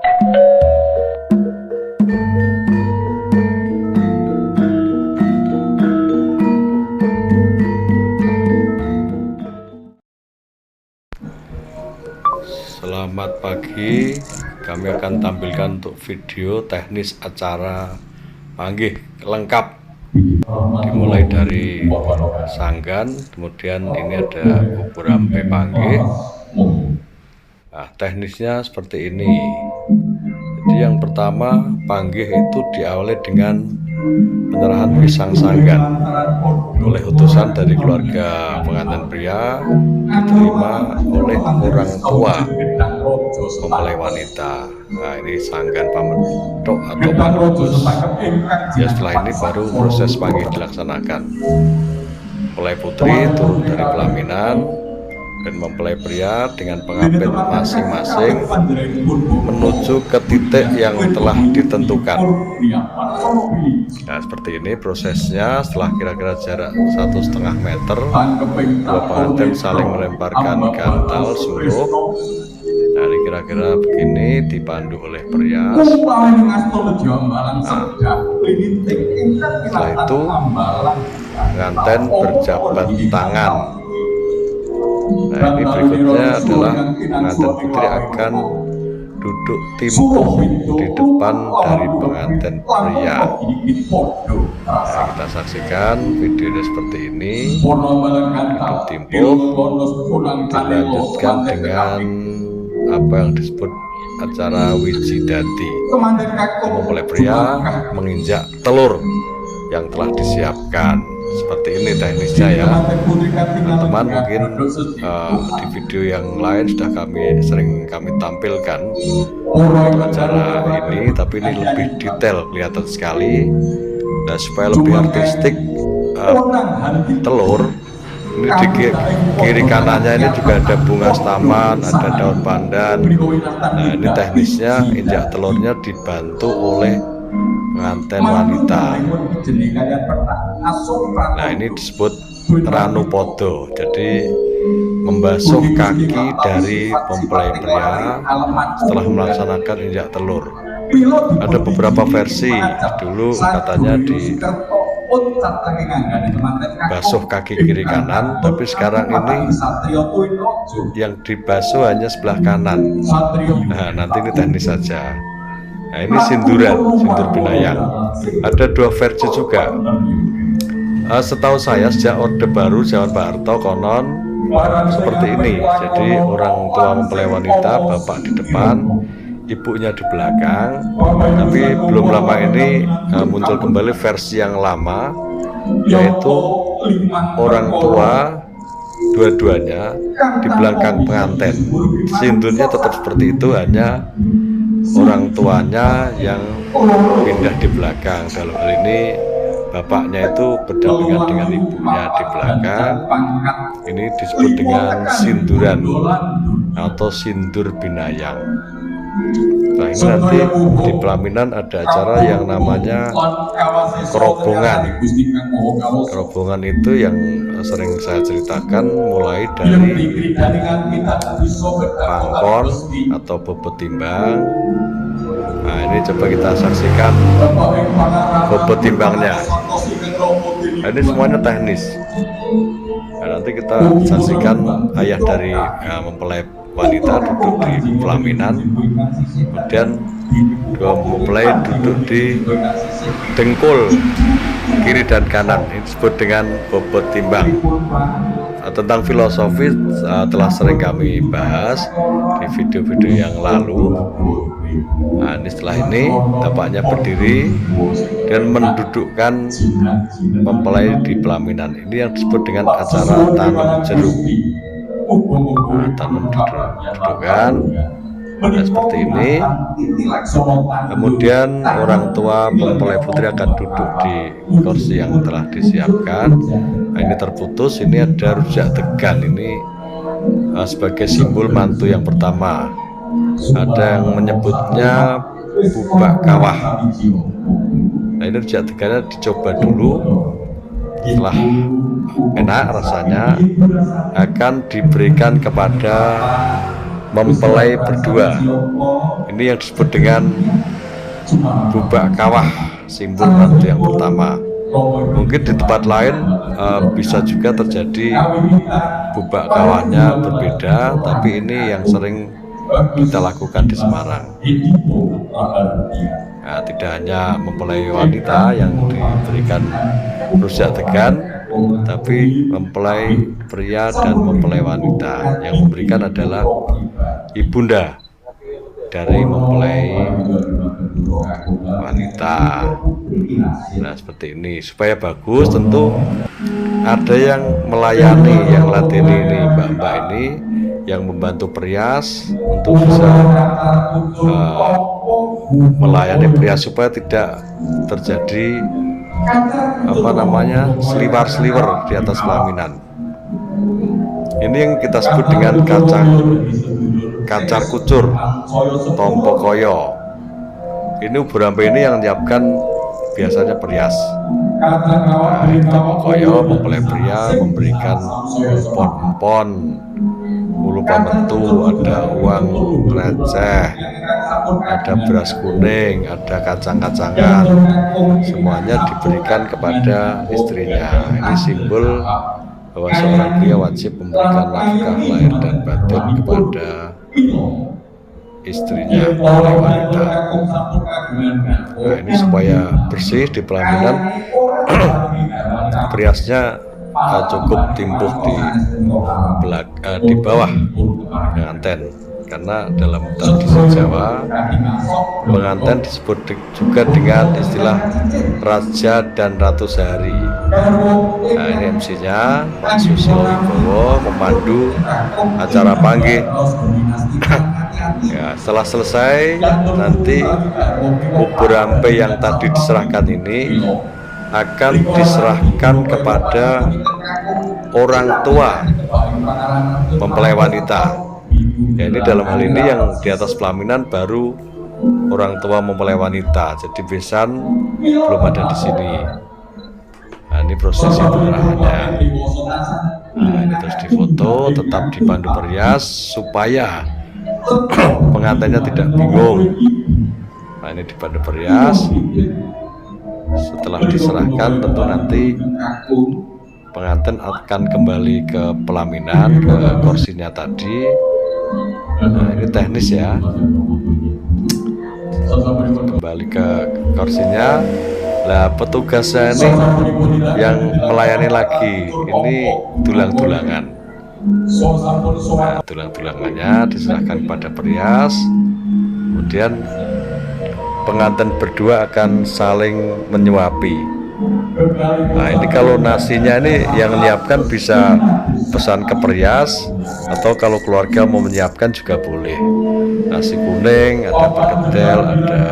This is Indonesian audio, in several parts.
Selamat pagi, kami akan tampilkan untuk video teknis acara panggih lengkap, dimulai dari sanggan, kemudian ini ada bubur ampe panggih. Nah, teknisnya seperti ini. Jadi yang pertama, panggih itu diawali dengan penyerahan pisang sanggan oleh utusan dari keluarga pengantin pria, diterima oleh orang tua mempelai wanita. Nah, ini sanggan pamedok atau pangus. Ya, setelah ini baru proses panggih dilaksanakan. Mempelai putri turun dari pelaminan dan mempelai pria dengan pengantin masing-masing menuju ke titik yang telah ditentukan. Nah, seperti ini prosesnya. Setelah kira-kira jarak 1,5 meter, dua pengantin saling melemparkan gantal suruh. Nah, ini kira-kira begini, dipandu oleh perias. Nah, setelah itu pengantin berjabat tangan. Nah, ini berikutnya adalah pengantin putri akan duduk timpuh di depan dari pengantin pria. Nah, kita saksikan videonya seperti ini. Duduk timpuh, dilanjutkan dengan apa yang disebut acara wijidati. Mempelai pria menginjak telur yang telah disiapkan. Seperti ini teknisnya ya teman-teman. Mungkin di video yang lain sudah sering kami tampilkan untuk acara ini, tapi ini lebih detail, kelihatan sekali. Nah, supaya lebih artistik, telur ini di kiri kanannya ini juga ada bunga staman, ada daun pandan. Nah, ini teknisnya injak telurnya dibantu oleh pengantin wanita. Nah, ini disebut ranupodo, jadi membasuh kaki dari mempelai pria setelah melaksanakan injak telur. Ada beberapa versi, dulu katanya di basuh kaki kiri kanan, tapi sekarang ini yang dibasuh hanya sebelah kanan. Nah, nanti ini teknis saja. Nah, ini sindur binayang. Ada dua versi juga. Setahu saya sejak Orde Baru zaman Pak Harto konon seperti ini. Jadi orang tua mempelai wanita, bapak di depan, ibunya di belakang. Tapi belum lama ini muncul kembali versi yang lama, yaitu orang tua dua-duanya di belakang pengantin. Sindurnya tetap seperti itu, hanya orang tuanya yang pindah di belakang. Dalam hal ini bapaknya itu berdampingan dengan ibunya di belakang. Ini disebut dengan sinduran atau sindur binayang. Nah, ini nanti di pelaminan ada acara yang namanya kerobongan. Kerobongan itu yang sering saya ceritakan, mulai dari pangkon atau bobot timbang. Nah, ini coba kita saksikan bobot timbangnya. Nah, ini semuanya teknis. Nah, nanti kita saksikan ayah dari mempelai wanita duduk di pelaminan, kemudian dua mempelai duduk di dengkul kiri dan kanan. Ini disebut dengan bobot timbang. Tentang filosofi telah sering kami bahas di video-video yang lalu. Nah, ini setelah ini bapaknya berdiri dan mendudukkan mempelai di pelaminan. Ini yang disebut dengan acara tanam jeruk. Nah, tanam dudukan. Nah, seperti ini. Kemudian orang tua mempelai putri akan duduk di kursi yang telah disiapkan. Nah, ini terputus. Ini ada rujak degan. Ini sebagai simbol mantu yang pertama. Ada yang menyebutnya bubak kawah. Nah, ini rujak degannya dicoba dulu. Setelah enak rasanya, akan diberikan kepada mempelai berdua. Ini yang disebut dengan bubak kawah, simbol mantu yang pertama. Mungkin di tempat lain bisa juga terjadi bubak kawahnya berbeda, tapi ini yang sering kita lakukan di Semarang. Nah, tidak hanya mempelai wanita yang diberikan rujak degan, tapi mempelai pria dan mempelai wanita. Yang memberikan adalah ibunda dari mempelai wanita. Nah, seperti ini supaya bagus. Tentu ada yang melayani, yang latini ini, mbak-mbak ini yang membantu perias untuk bisa melayani perias supaya tidak terjadi seliwer-seliwer di atas pelaminan. Ini yang kita sebut dengan kacar kucur, tompo koyo. Ini ubur ampe ini yang menyiapkan biasanya perias. Nah, tompo koyo mempelai pria memberikan empon-empon, ulu pametu, ada uang receh, ada beras kuning, ada kacang-kacangan, semuanya diberikan kepada istrinya. Ini simbol bahwa seorang pria wajib memberikan nafkah lahir dan batin kepada istrinya, oleh wanita. Nah, ini supaya bersih di pelaminan, periasnya cukup timbuh di bawah penganten, karena dalam tradisi Jawa penganten disebut juga dengan istilah Raja dan Ratu Sehari. Nah, ini MC-nya Pak Susilo Wibowo memandu acara panggih. Ya, setelah selesai nanti ubur ampe yang tadi diserahkan ini akan diserahkan kepada orang tua mempelai wanita. Ya, ini dalam hal ini yang di atas pelaminan baru orang tua mempelai wanita. Jadi besan belum ada di sini. Nah, ini prosesi penyerahannya. Nah, ini terus difoto, tetap dipandu perias supaya pengantinnya tidak bingung. Nah, ini dipandu perias. Setelah diserahkan tentu nanti pengantin akan kembali ke pelaminan, ke kursinya tadi. Nah, ini teknis ya, kembali ke kursinya. Nah, petugasnya ini yang melayani lagi, ini tulang-tulangan. Nah, tulang-tulangannya diserahkan kepada perias, kemudian pengantin berdua akan saling menyuapi. Nah, ini kalau nasinya ini yang menyiapkan bisa pesan ke perias, atau kalau keluarga mau menyiapkan juga boleh. Nasi kuning, ada perkedel, ada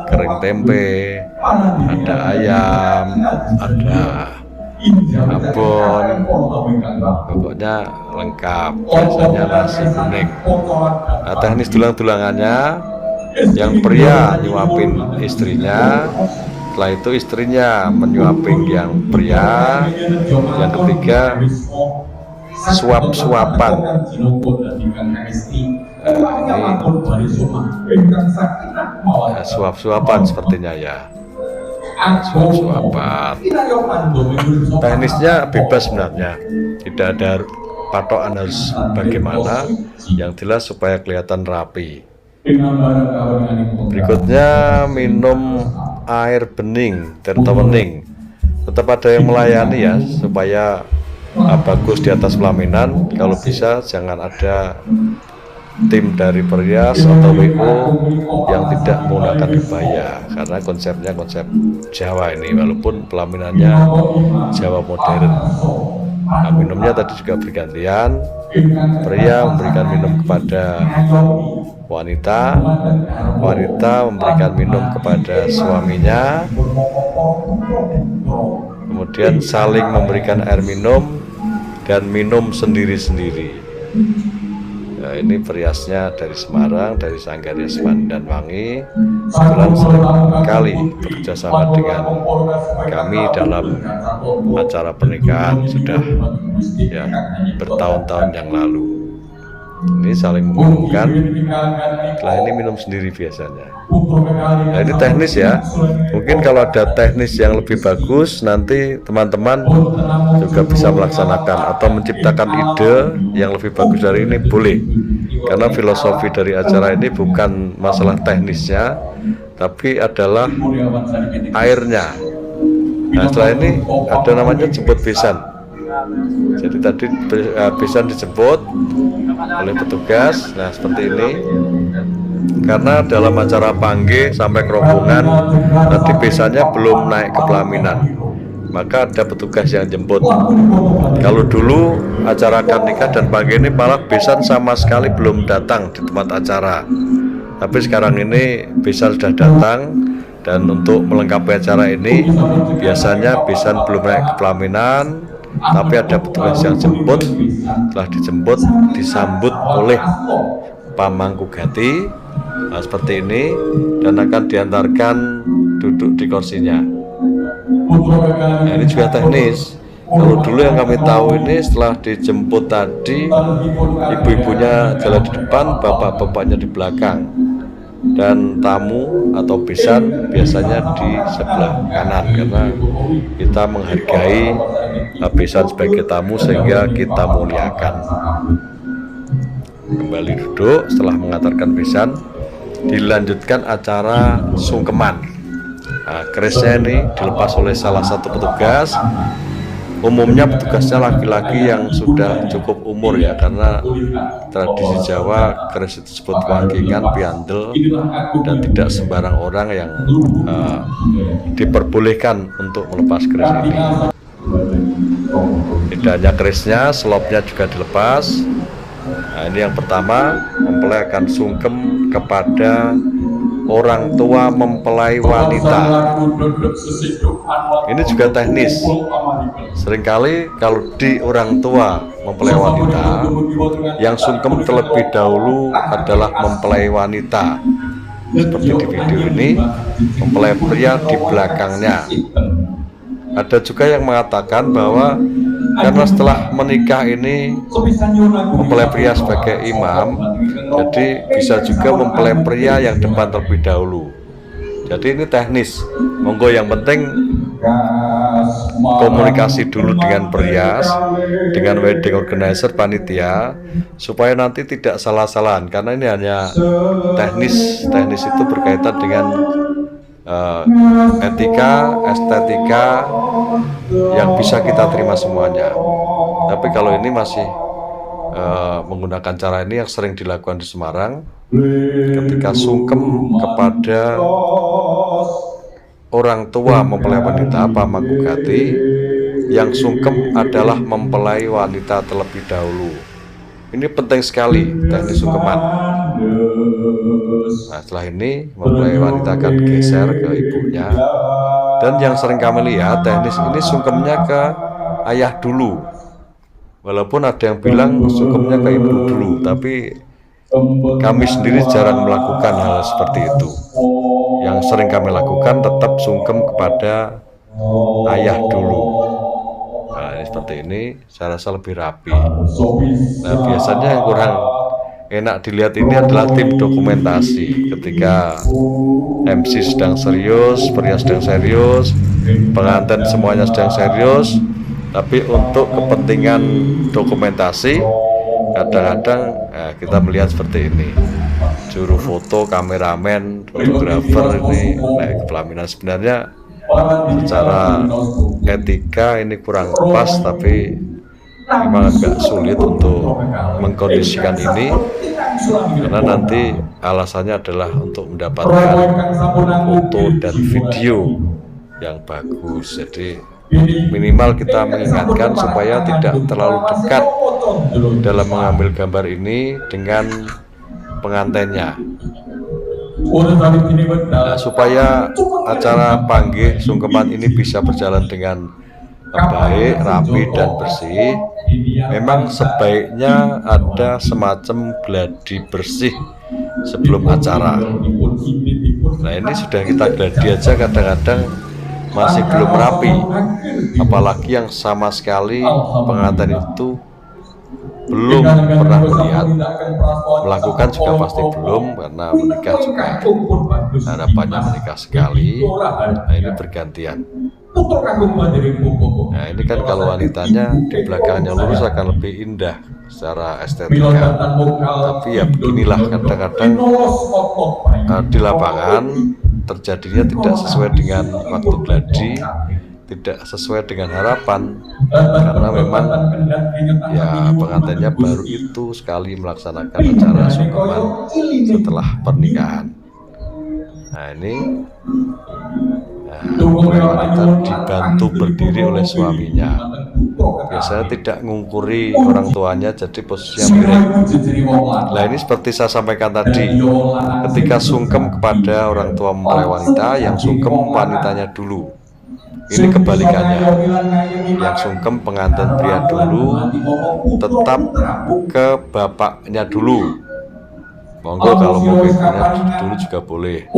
kering tempe, ada ayam, ada abon, pokoknya lengkap. Biasanya nasi kuning. Nah, teknis tulang-tulangannya, yang pria nyuapin istrinya, setelah itu istrinya menyuapin yang pria, yang ketiga suap-suapan. Ini suap-suapan sepertinya ya, suap-suapan. Teknisnya bebas sebenarnya, tidak ada patokan harus bagaimana, yang jelas supaya kelihatan rapi. Berikutnya minum air bening, tertawening. Tetap ada yang melayani ya, supaya bagus di atas pelaminan. Kalau bisa jangan ada tim dari perias atau WO yang tidak menggunakan kebaya, karena konsepnya konsep Jawa ini, walaupun pelaminannya Jawa modern. Nah, minumnya tadi juga bergantian, pria memberikan minum kepada wanita, wanita memberikan minum kepada suaminya, kemudian saling memberikan air minum dan minum sendiri-sendiri. Nah, ini periasnya dari Semarang, dari Sanggarnya Semandan Wangi. Kebetulan sering kali bekerja sama dengan kami dalam acara pernikahan, sudah ya bertahun-tahun yang lalu. Ini saling meminumkan. Setelah ini minum sendiri biasanya. Nah, ini teknis ya. Mungkin kalau ada teknis yang lebih bagus, nanti teman-teman juga bisa melaksanakan atau menciptakan ide yang lebih bagus dari ini, boleh. Karena filosofi dari acara ini bukan masalah teknisnya, tapi adalah airnya. Nah, setelah ini ada namanya jemput besan. Jadi tadi besan dijemput oleh petugas. Nah, seperti ini. Karena dalam acara panggih sampai ke rombongan tadi besannya belum naik ke pelaminan, maka ada petugas yang jemput. Kalau dulu acara akad nikah dan panggih ini malah besan sama sekali belum datang di tempat acara. Tapi sekarang ini besan sudah datang, dan untuk melengkapi acara ini biasanya besan belum naik ke pelaminan, tapi ada petugas yang jemput. Setelah dijemput, disambut oleh pamangkugati, nah, seperti ini, dan akan diantarkan duduk di kursinya. Nah, ini juga teknis. Kalau dulu yang kami tahu ini, setelah dijemput tadi, ibu-ibunya jalan di depan, bapak-bapaknya di belakang, dan tamu atau besan biasanya di sebelah kanan, karena kita menghargai besan sebagai tamu sehingga kita muliakan. Kembali duduk setelah mengantarkan besan, dilanjutkan acara sungkeman. Nah, kerisnya ini dilepas oleh salah satu petugas. Umumnya petugasnya laki-laki yang sudah cukup umur ya, karena tradisi Jawa keris itu disebut wangkingan, piandel, dan tidak sembarang orang yang diperbolehkan untuk melepas keris ini. Tidak hanya kerisnya, selopnya juga dilepas. Nah, ini yang pertama, mempelai akan sungkem kepada orang tua mempelai wanita. Ini juga teknis. Seringkali kalau di orang tua mempelai wanita, yang sungkem terlebih dahulu adalah mempelai wanita. Seperti di video ini, mempelai pria di belakangnya. Ada juga yang mengatakan bahwa karena setelah menikah ini mempelai pria sebagai imam, jadi bisa juga mempelai pria yang depan terlebih dahulu. Jadi ini teknis. Monggo, yang penting komunikasi dulu dengan perias, dengan wedding organizer, panitia, supaya nanti tidak salah-salahan. Karena ini hanya teknis. Teknis itu berkaitan dengan etika, estetika yang bisa kita terima semuanya. Tapi kalau ini masih menggunakan cara ini yang sering dilakukan di Semarang, ketika sungkem kepada orang tua mempelai wanita, pamangkugati, yang sungkem adalah mempelai wanita terlebih dahulu. Ini penting sekali teknis sungkeman. Nah, setelah ini mempelai wanita akan geser ke ibunya, dan yang sering kami lihat teknis ini sungkemnya ke ayah dulu. Walaupun ada yang bilang sungkemnya ke ibu dulu, tapi kami sendiri jarang melakukan hal seperti itu. Yang sering kami lakukan tetap sungkem kepada ayah dulu. Nah, ini seperti ini, saya rasa lebih rapi. Nah, biasanya yang kurang enak dilihat ini adalah tim dokumentasi. Ketika MC sedang serius, pria sedang serius, pengantin semuanya sedang serius, tapi untuk kepentingan dokumentasi kadang-kadang kita melihat seperti ini. Juru foto, kameramen, fotografer ini naik ke pelaminan. Sebenarnya secara etika ini kurang pas, tapi memang agak sulit untuk mengkondisikan ini, karena nanti alasannya adalah untuk mendapatkan foto dan video yang bagus. Jadi minimal kita mengingatkan supaya tidak terlalu dekat dalam mengambil gambar ini dengan pengantinnya. Nah, supaya acara panggih sungkeman ini bisa berjalan dengan baik, rapi, dan bersih, memang sebaiknya ada semacam gladi bersih sebelum acara. Nah, ini sudah kita gladi aja kadang-kadang masih belum rapi, apalagi yang sama sekali pengantin itu belum pernah melihat, melakukan juga pasti belum, karena menikah juga harapannya menikah sekali. Nah ini bergantian. Nah ini kan kalau wanitanya di belakangnya lurus akan lebih indah secara estetika. Tapi ya beginilah, kadang-kadang di lapangan terjadinya tidak sesuai dengan waktu gladi, tidak sesuai dengan harapan, karena memang ya pengantinnya baru itu sekali melaksanakan acara sungkeman setelah pernikahan. Nah ini wanita dibantu berdiri oleh suaminya, biasanya tidak ngungkuri orang tuanya, jadi posisinya miring. Nah ini seperti saya sampaikan tadi, ketika sungkem kepada orang tua mempelai wanita, yang sungkem wanitanya dulu. Ini kebalikannya, yang sungkem pengantin pria dulu, tetap ke bapaknya dulu. Monggo kalau mau ibunya dulu juga boleh.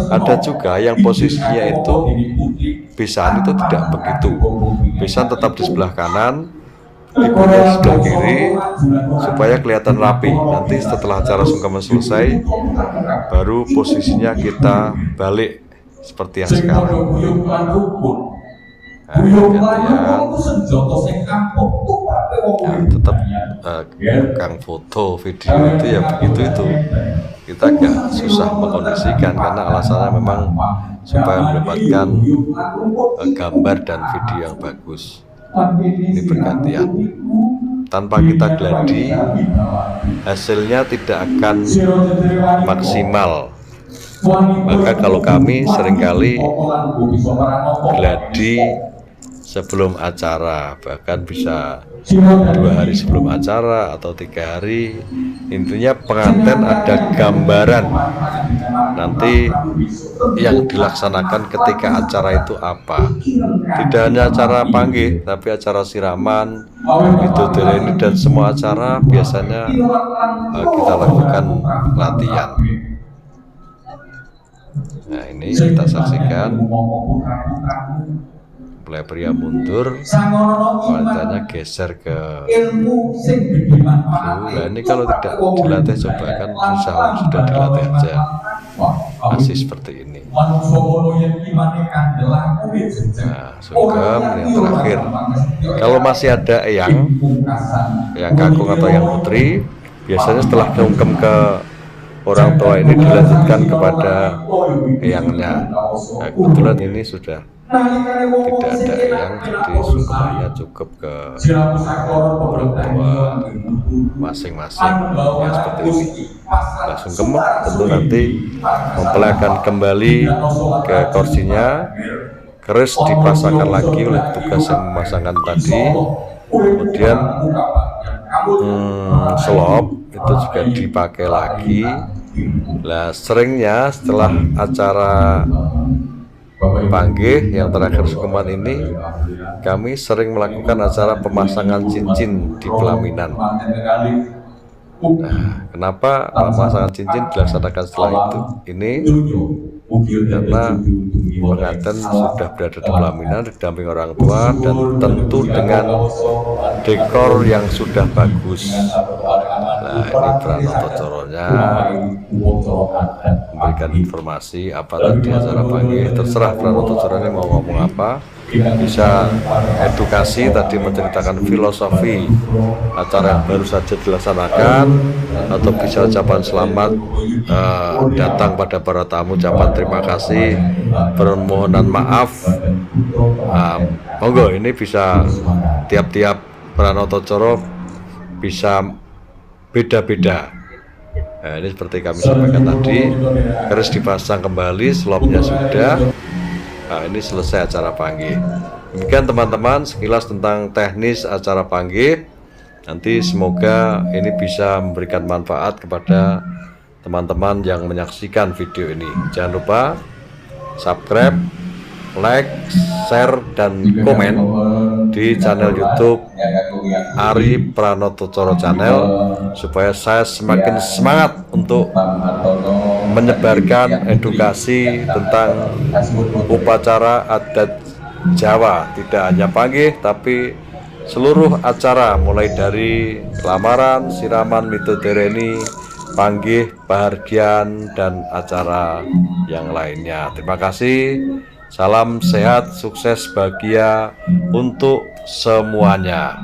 Ada juga yang posisinya itu besan itu tidak begitu, besan tetap di sebelah kanan, ibunya di sebelah kiri, supaya kelihatan rapi. Nanti setelah acara sungkeman selesai, baru posisinya kita balik seperti yang sekarang. Nah, tetap kang foto video itu ya begitu itu, kita agak susah mengkondisikan karena alasannya memang supaya mendapatkan gambar dan video yang bagus. Ini bergantian, tanpa kita gladi hasilnya tidak akan maksimal. Maka kalau kami seringkali gladi sebelum acara, bahkan bisa 2 hari sebelum acara atau 3 hari. Intinya pengantin ada gambaran nanti yang dilaksanakan ketika acara itu apa. Tidak hanya acara panggih, tapi acara siraman, bidodari, dan semua acara biasanya kita lakukan latihan. Nah ini kita saksikan, mempelai pria mundur, wanitanya geser ke nah ini kalau tidak dilatih, coba kan sudah dilatih aja, masih seperti ini. Nah sungkem yang terakhir, kalau masih ada yang kakung atau yang putri, biasanya setelah sungkem ke orang tua ini dilanjutkan kepada eyangnya. Nah, kebetulan ini sudah tidak ada eyang, jadi sungkemannya cukup ke orang tua masing-masing, ya seperti ini. Nah sungkem tentu nanti mempelai akan kembali ke kursinya, keris dipasangkan lagi oleh tugas yang memasangkan tadi, kemudian selop itu juga dipakai lagi. Nah seringnya setelah acara panggih yang terakhir sungkeman ini, kami sering melakukan acara pemasangan cincin di pelaminan. Nah kenapa pemasangan cincin dilaksanakan setelah itu? Ini karena pengantin sudah berada di pelaminan didamping orang tua, dan tentu dengan dekor yang sudah bagus. Nah ini Pranoto Coronya memberikan informasi apa tadi acara panggih. Terserah Pranoto Coronya mau ngomong apa, bisa edukasi tadi, menceritakan filosofi acara yang baru saja dilaksanakan, atau bisa ucapan selamat datang pada para tamu, ucapan terima kasih, permohonan maaf. Monggo ini bisa tiap-tiap Pranoto Coro bisa beda-beda. Nah ini seperti kami sampaikan tadi, keris dipasang kembali, selopnya sudah. Nah ini selesai acara panggih. Demikian teman-teman sekilas tentang teknis acara panggih. Nanti semoga ini bisa memberikan manfaat kepada teman-teman yang menyaksikan video ini. Jangan lupa subscribe, like, share, dan komen di channel YouTube Ari Pranoto Coro Channel, supaya saya semakin semangat untuk menyebarkan edukasi tentang upacara adat Jawa, tidak hanya panggih tapi seluruh acara mulai dari lamaran, siraman, midodareni, panggih, pahargyan, dan acara yang lainnya. Terima kasih. Salam sehat, sukses, bahagia untuk semuanya.